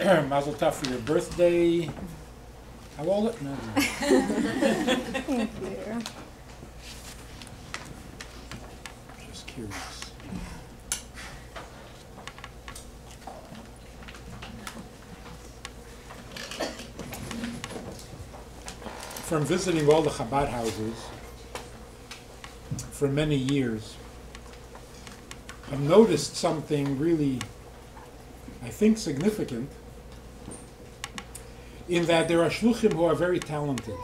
Mazel tov for your birthday. How old? No. Thank you. Just curious. From visiting all the Chabad houses for many years, I've noticed something really, I think, significant, in that there are shluchim who are very talented,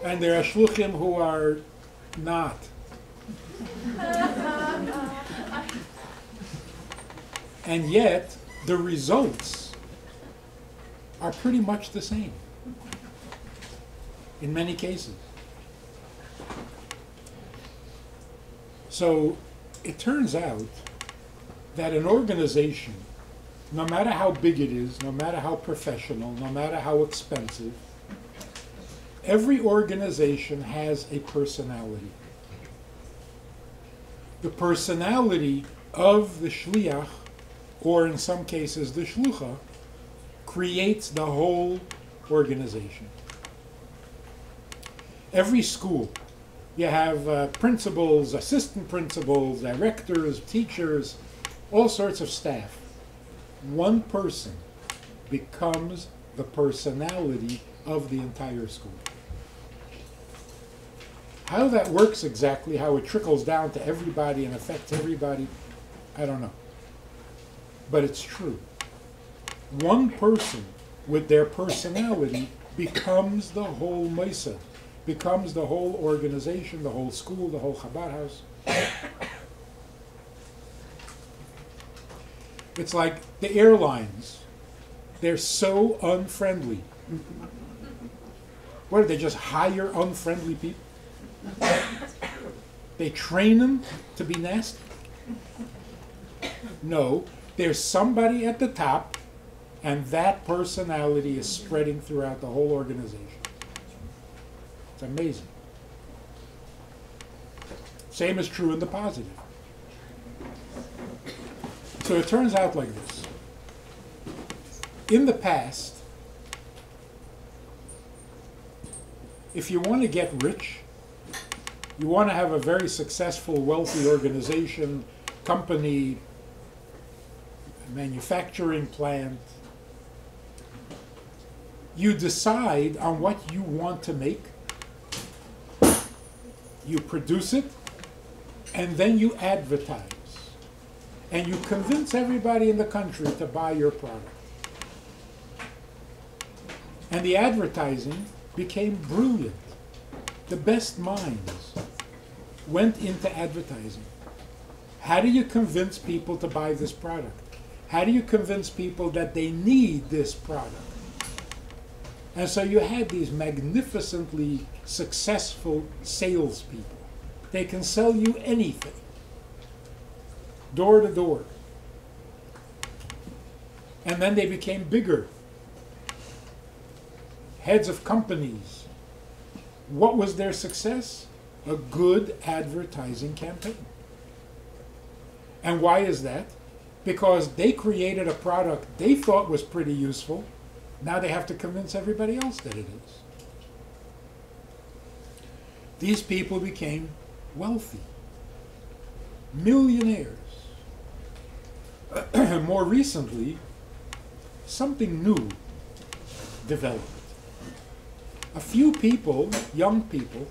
and there are shluchim who are not. And yet, the results are pretty much the same in many cases. So it turns out that an organization, no matter how big it is, no matter how professional, no matter how expensive, every organization has a personality. The personality of the shliach, or in some cases the shlucha, creates the whole organization. Every school, you have principals, assistant principals, directors, teachers, all sorts of staff. One person becomes the personality of the entire school. How that works exactly, how it trickles down to everybody and affects everybody, I don't know. But it's true. One person with their personality becomes the whole Mossad, becomes the whole organization, the whole school, the whole Chabad house. It's like the airlines. They're so unfriendly. What, do they just hire unfriendly people? They train them to be nasty? No, there's somebody at the top, and that personality is spreading throughout the whole organization. It's amazing. Same is true in the positive. So it turns out like this. In the past, if you want to get rich, you want to have a very successful, wealthy organization, company, manufacturing plant, you decide on what you want to make, you produce it, and then you advertise. And you convince everybody in the country to buy your product. And the advertising became brilliant. The best minds went into advertising. How do you convince people to buy this product? How do you convince people that they need this product? And so you had these magnificently successful salespeople. They can sell you anything, door to door. And then they became bigger. Heads of companies. What was their success? A good advertising campaign. And why is that? Because they created a product they thought was pretty useful. Now they have to convince everybody else that it is. These people became wealthy, millionaires. More recently, something new developed. A few people, young people,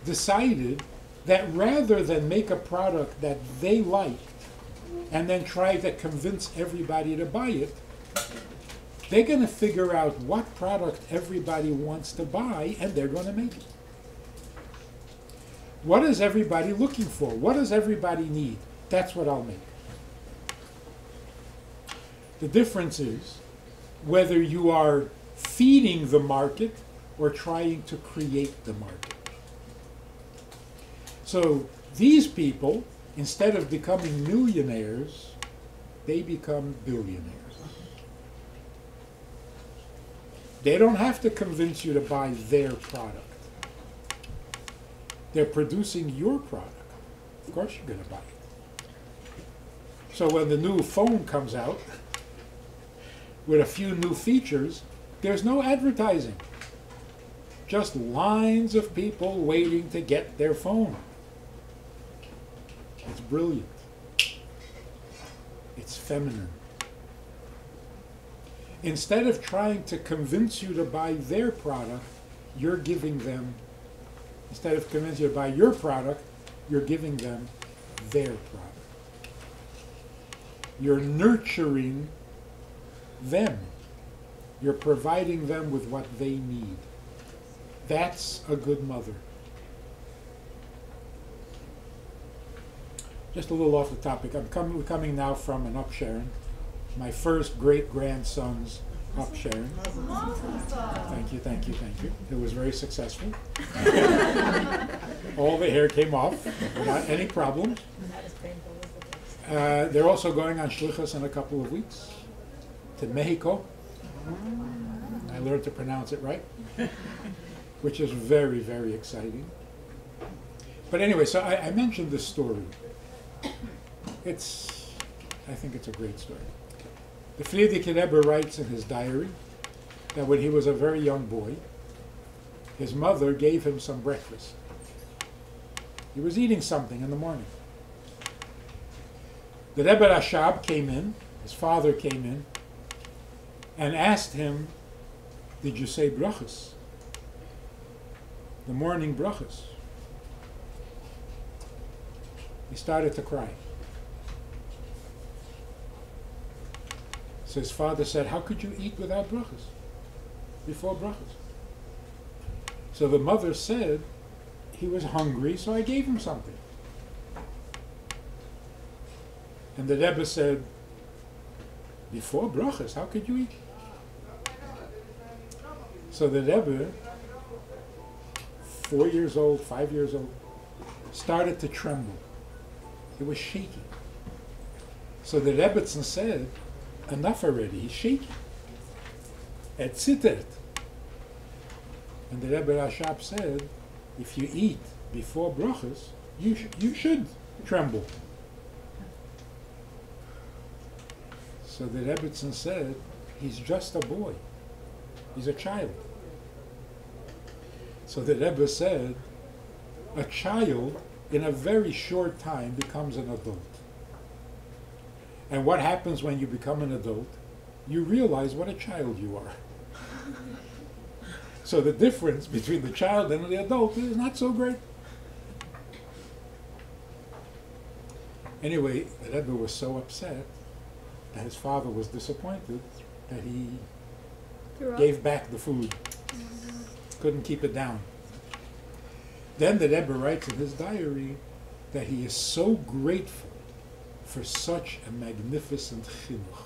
decided that rather than make a product that they liked and then try to convince everybody to buy it, they're going to figure out what product everybody wants to buy, and they're going to make it. What is everybody looking for? What does everybody need? That's what I'll make. The difference is whether you are feeding the market or trying to create the market. So these people, instead of becoming millionaires, they become billionaires. They don't have to convince you to buy their product. They're producing your product. Of course you're going to buy it. So when the new phone comes out with a few new features, there's no advertising. Just lines of people waiting to get their phone. It's brilliant. It's feminine. Instead of trying to convince you to buy their product, you're giving them, instead of convincing you to buy your product, you're giving them their product. You're nurturing them. You're providing them with what they need. That's a good mother. Just a little off the topic. We're coming now from an upsharing. My first great-grandson's upsharing. Thank you, thank you, thank you. It was very successful. All the hair came off without any problems. They're also going on shlichus in a couple of weeks to Mexico. I learned to pronounce it right, which is very, very exciting. But anyway, so I mentioned this story. I think it's a great story. The Frierdiker Rebbe writes in his diary that when he was a very young boy, his mother gave him some breakfast. He was eating something in the morning. The Rebbe Rashab came in, his father came in, and asked him, "Did you say brachas? The morning brachas?" He started to cry. So his father said, "How could you eat without brachas? Before brachas?" So the mother said, "He was hungry, so I gave him something." And the Rebbe said, "Before brachas, how could you eat?" So the Rebbe, 4 years old, 5 years old, started to tremble. He was shaking. So the Rebbetzin said, "Enough already, he's shaking." Et zittert. And the Rebbe Rashab said, if you eat before brachas, you should tremble. So the Rebbetzin said, he's just a boy. He's a child. So the Rebbe said, a child in a very short time becomes an adult. And what happens when you become an adult? You realize what a child you are. So the difference between the child and the adult is not so great. Anyway, the Rebbe was so upset that his father was disappointed that he gave back the food. Couldn't keep it down. Then the Rebbe writes in his diary that he is so grateful for such a magnificent chinuch.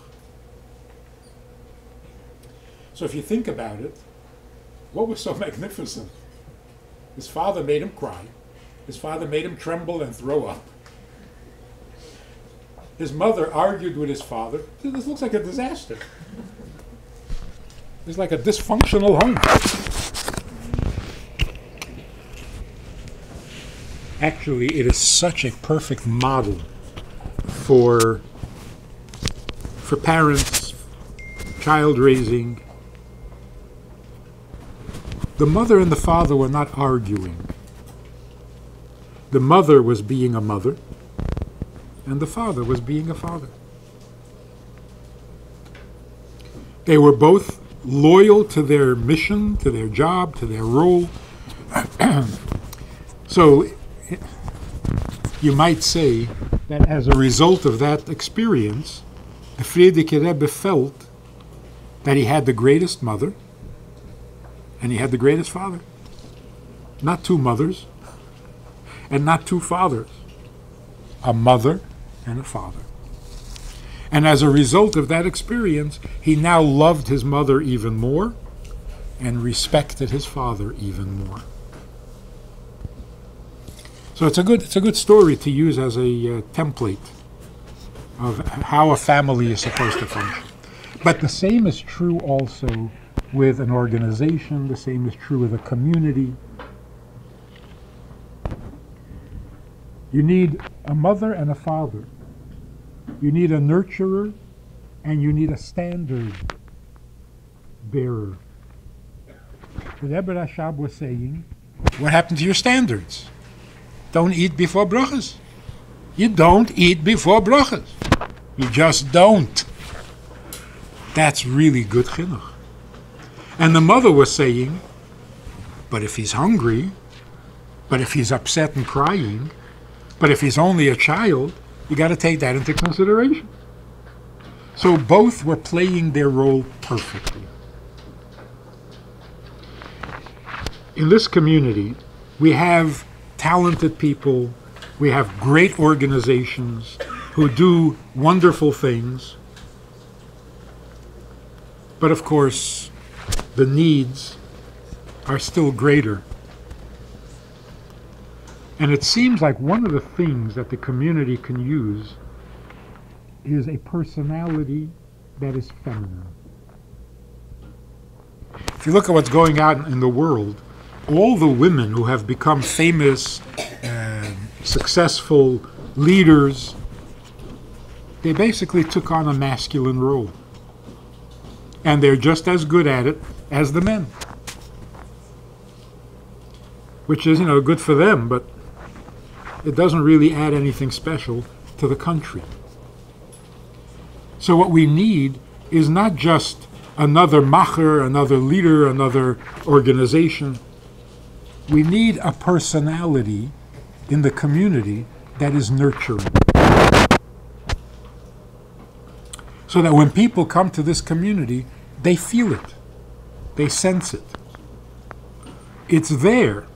So if you think about it, what was so magnificent? His father made him cry. His father made him tremble and throw up. His mother argued with his father. This looks like a disaster. It's like a dysfunctional home. Actually, it is such a perfect model for parents, child raising. The mother and the father were not arguing. The mother was being a mother, and the father was being a father. They were both loyal to their mission, to their job, to their role. So you might say that as a result of that experience, the Frierdiker Rebbe felt that he had the greatest mother and he had the greatest father. Not two mothers and not two fathers. A mother and a father. And as a result of that experience, he now loved his mother even more and respected his father even more. So it's a good story to use as a template of how a family is supposed to function. But the same is true also with an organization. The same is true with a community. You need a mother and a father You need a nurturer, and you need a standard bearer. The Rebbe Rashab was saying, what happened to your standards? Don't eat before brachas. You don't eat before brachas. You just don't. That's really good chinuch. And the mother was saying, but if he's hungry, but if he's upset and crying, but if he's only a child, you got to take that into consideration. So both were playing their role perfectly. In this community, we have talented people, we have great organizations who do wonderful things, but of course, the needs are still greater. And it seems like one of the things that the community can use is a personality that is feminine. If you look at what's going on in the world, all the women who have become famous, successful leaders, they basically took on a masculine role. And they're just as good at it as the men. Which is, good for them, but it doesn't really add anything special to the country. So what we need is not just another macher, another leader, another organization. We need a personality in the community that is nurturing. So that when people come to this community, they feel it. They sense it. It's there,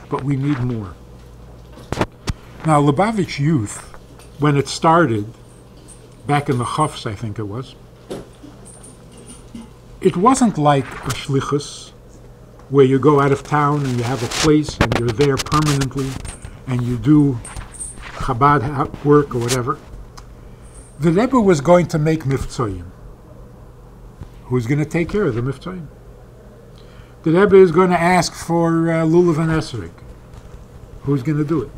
but we need more. Now, Lubavitch Youth, when it started, back in the Chofs, I think it was, it wasn't like a shlichus, where you go out of town and you have a place and you're there permanently and you do Chabad work or whatever. The Rebbe was going to make miftzayim. Who's going to take care of the miftzayim? The Rebbe is going to ask for lulav and esrog. Who's going to do it?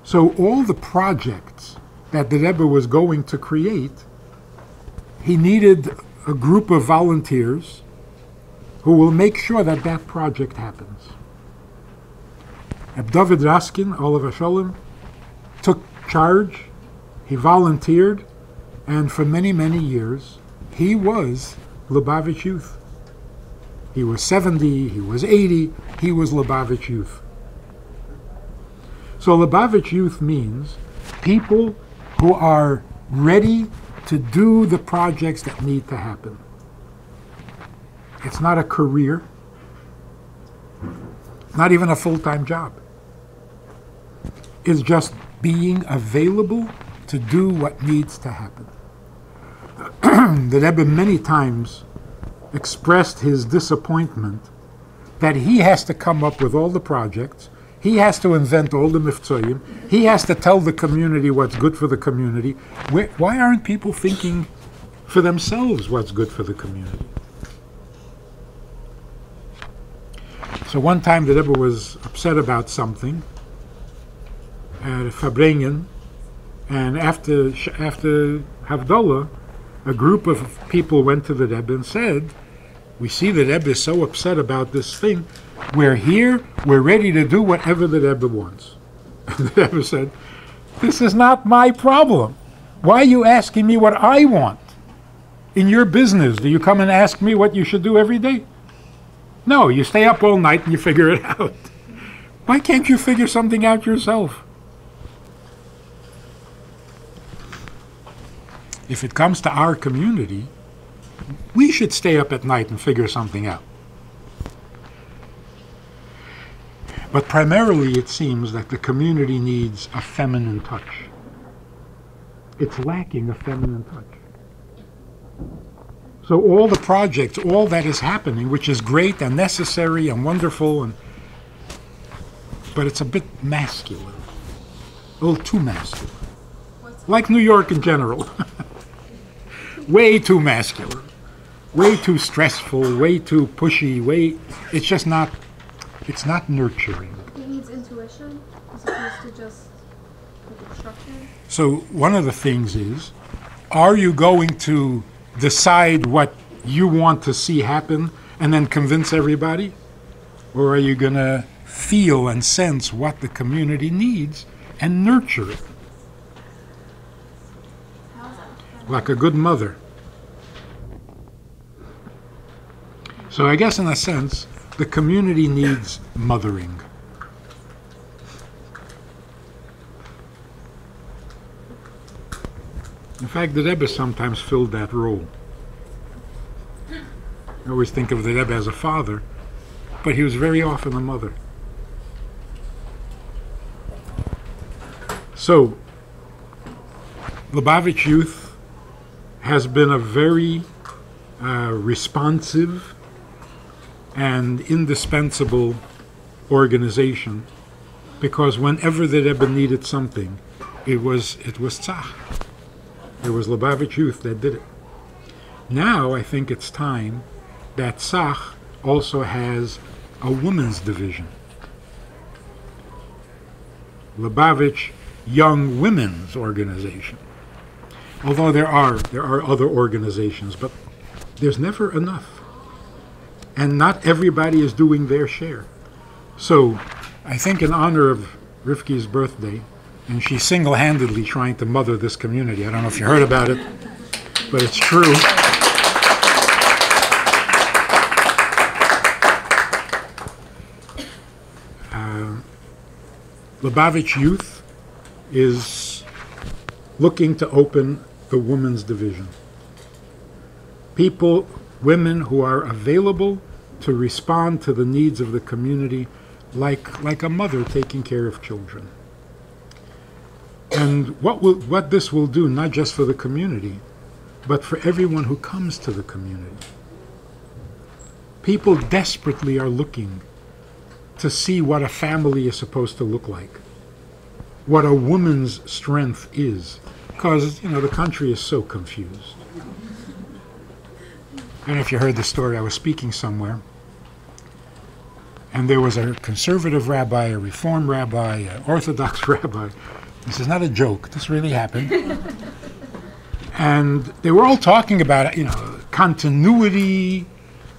So all the projects that the Rebbe was going to create, he needed a group of volunteers who will make sure that that project happens. Reb David Raskin, Olav Hasholem, took charge, he volunteered, and for many, many years, he was Lubavitch Youth. He was 70, he was 80, he was Lubavitch Youth. So Lubavitch Youth means people who are ready to do the projects that need to happen. It's not a career, not even a full-time job. It's just being available to do what needs to happen. The Rebbe many times expressed his disappointment that he has to come up with all the projects, he has to invent all the miftzayim, he has to tell the community what's good for the community. Why aren't people thinking for themselves what's good for the community? So one time the Rebbe was upset about something at Fabrengen, and after Havdalah, a group of people went to the Rebbe and said, we see the Rebbe is so upset about this thing, we're here, we're ready to do whatever the Rebbe wants. And the Rebbe said, this is not my problem. Why are you asking me what I want? In your business, do you come and ask me what you should do every day? No, you stay up all night and you figure it out. Why can't you figure something out yourself? If it comes to our community, we should stay up at night and figure something out. But primarily it seems that the community needs a feminine touch. It's lacking a feminine touch. So all the projects, all that is happening, which is great and necessary and wonderful, but it's a bit masculine, a little too masculine. Like New York in general. Way too masculine, way too stressful, way too pushy, it's just not, it's not nurturing. It needs intuition as opposed to just So one of the things is, are you going to decide what you want to see happen and then convince everybody? Or are you going to feel and sense what the community needs and nurture it? Like a good mother. So I guess in a sense, the community needs mothering. In fact, the Rebbe sometimes filled that role. I always think of the Rebbe as a father, but he was very often a mother. So, Lubavitch Youth has been a very responsive and indispensable organization, because whenever the Rebbe needed something, it was Tzach. It was Lubavitch Youth that did it. Now I think it's time that Tzach also has a women's division. Lubavitch Young Women's Organization. Although there are other organizations, but there's never enough. And not everybody is doing their share. So I think in honor of Rivki's birthday, and she's single-handedly trying to mother this community. I don't know if you heard about it, but it's true. Lubavitch Youth is looking to open the women's division. Women who are available to respond to the needs of the community like a mother taking care of children. And what this will do, not just for the community, but for everyone who comes to the community. People desperately are looking to see what a family is supposed to look like, what a woman's strength is, because, the country is so confused. I don't know if you heard the story. I was speaking somewhere, and there was a conservative rabbi, a reform rabbi, an Orthodox rabbi. This is not a joke. This really happened. And they were all talking about, continuity.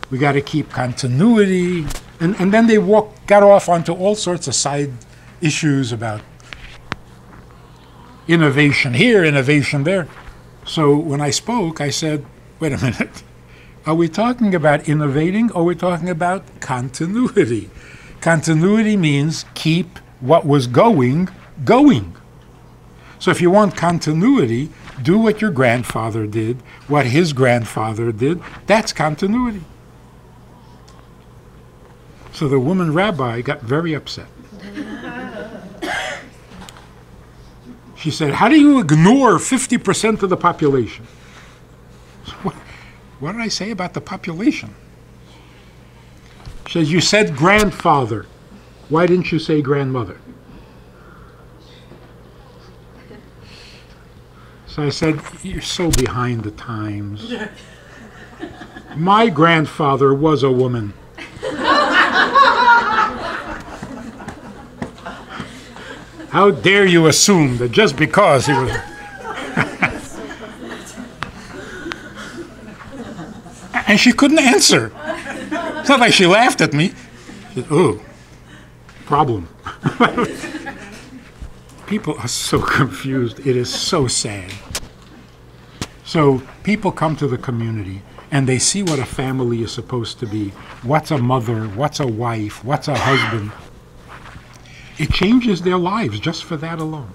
We got to keep continuity. And then they got off onto all sorts of side issues about innovation here, innovation there. So when I spoke, I said, wait a minute. Are we talking about innovating, or are we talking about continuity? Continuity means keep what was going. So if you want continuity, do what your grandfather did, what his grandfather did. That's continuity. So the woman rabbi got very upset. She said, how do you ignore 50% of the population? What did I say about the population? She says, you said grandfather. Why didn't you say grandmother? So I said, you're so behind the times. My grandfather was a woman. How dare you assume that just because he was... And she couldn't answer. It's not like she laughed at me. She said, oh, problem. People are so confused. It is so sad. So people come to the community and they see what a family is supposed to be. What's a mother? What's a wife? What's a husband? It changes their lives just for that alone.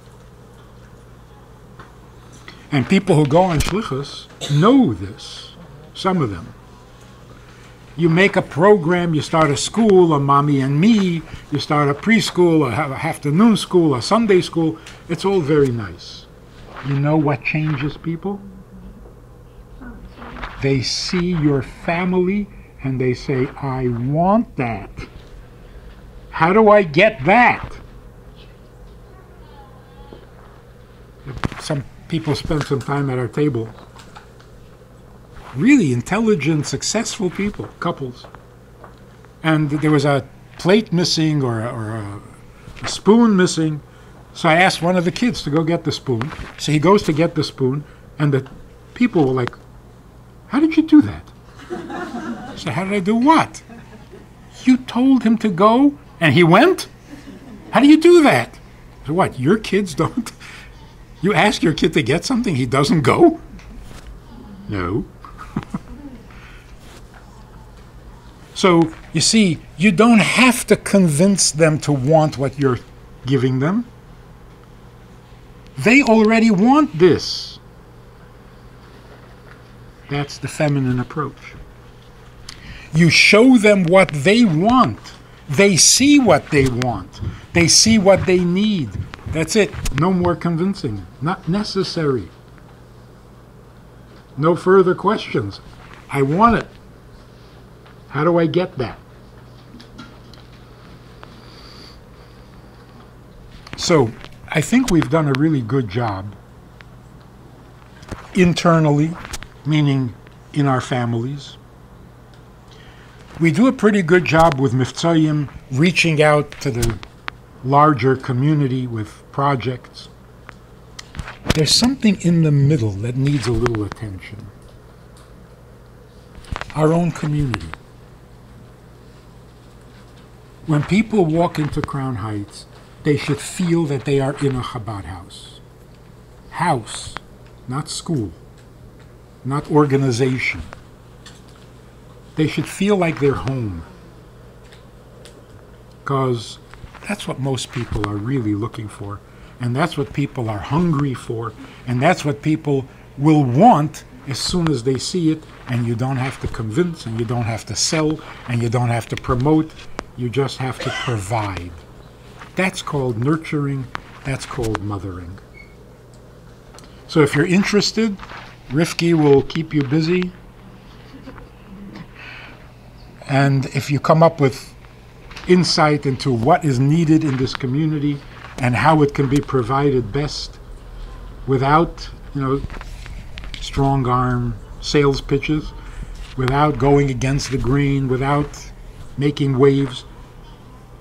And people who go on shlichus know this, some of them. You make a program, you start a school, a mommy and me, you start a preschool, a afternoon school, a Sunday school. It's all very nice. You know what changes people? They see your family and they say, I want that. How do I get that? Some people spend some time at our table. Really intelligent, successful people, couples. And there was a plate missing or a spoon missing. So I asked one of the kids to go get the spoon. So he goes to get the spoon, and the people were like, "How did you do that?" I said, "How did I do what?" "You told him to go, and he went? How do you do that?" I said, "What, your kids don't? You ask your kid to get something, he doesn't go?" "No." So, you see, you don't have to convince them to want what you're giving them. They already want this. That's the feminine approach. You show them what they want. They see what they want. They see what they need. That's it. No more convincing. Not necessary. No further questions. I want it. How do I get that? So, I think we've done a really good job internally, meaning in our families. We do a pretty good job with Miftzayim, reaching out to the larger community with projects. There's something in the middle that needs a little attention. Our own community. When people walk into Crown Heights, they should feel that they are in a Chabad house. House, not school, not organization. They should feel like they're home. Because that's what most people are really looking for. And that's what people are hungry for. And that's what people will want as soon as they see it. And you don't have to convince, and you don't have to sell, and you don't have to promote. You just have to provide. That's called nurturing. That's called mothering. So if you're interested, Rifki will keep you busy. And if you come up with insight into what is needed in this community and how it can be provided best without, strong arm sales pitches, without going against the grain, without making waves,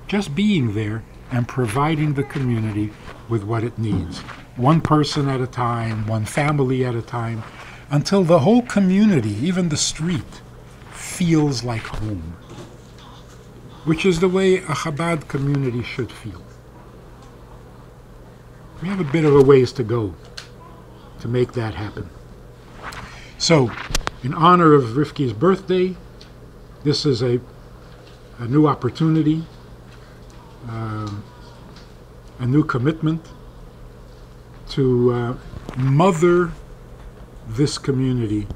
just being there and providing the community with what it needs. One person at a time, one family at a time, until the whole community, even the street, feels like home, which is the way a Chabad community should feel. We have a bit of a ways to go to make that happen. So, in honor of Rifki's birthday, this is a new opportunity, a new commitment to mother this community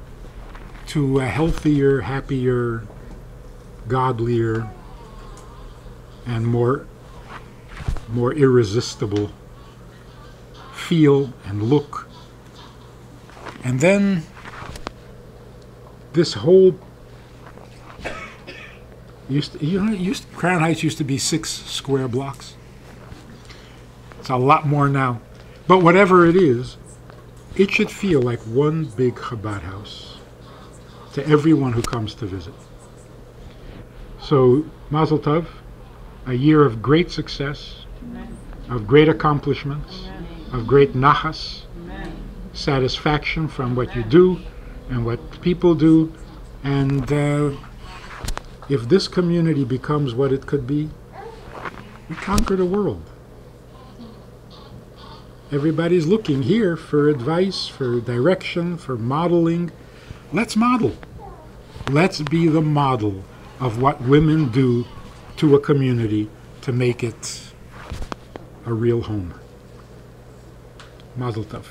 to a healthier, happier, godlier, and more irresistible feel and look. And then this whole Crown Heights used to be 6 square blocks. It's a lot more now. But whatever it is, it should feel like one big Chabad house to everyone who comes to visit. So, Mazel Tov, a year of great success, of great accomplishments, of great nachas, satisfaction from what you do and what people do. And if this community becomes what it could be, we conquer the world. Everybody's looking here for advice, for direction, for modeling. Let's model. Let's be the model of what women do to a community to make it a real home. Mazel tov.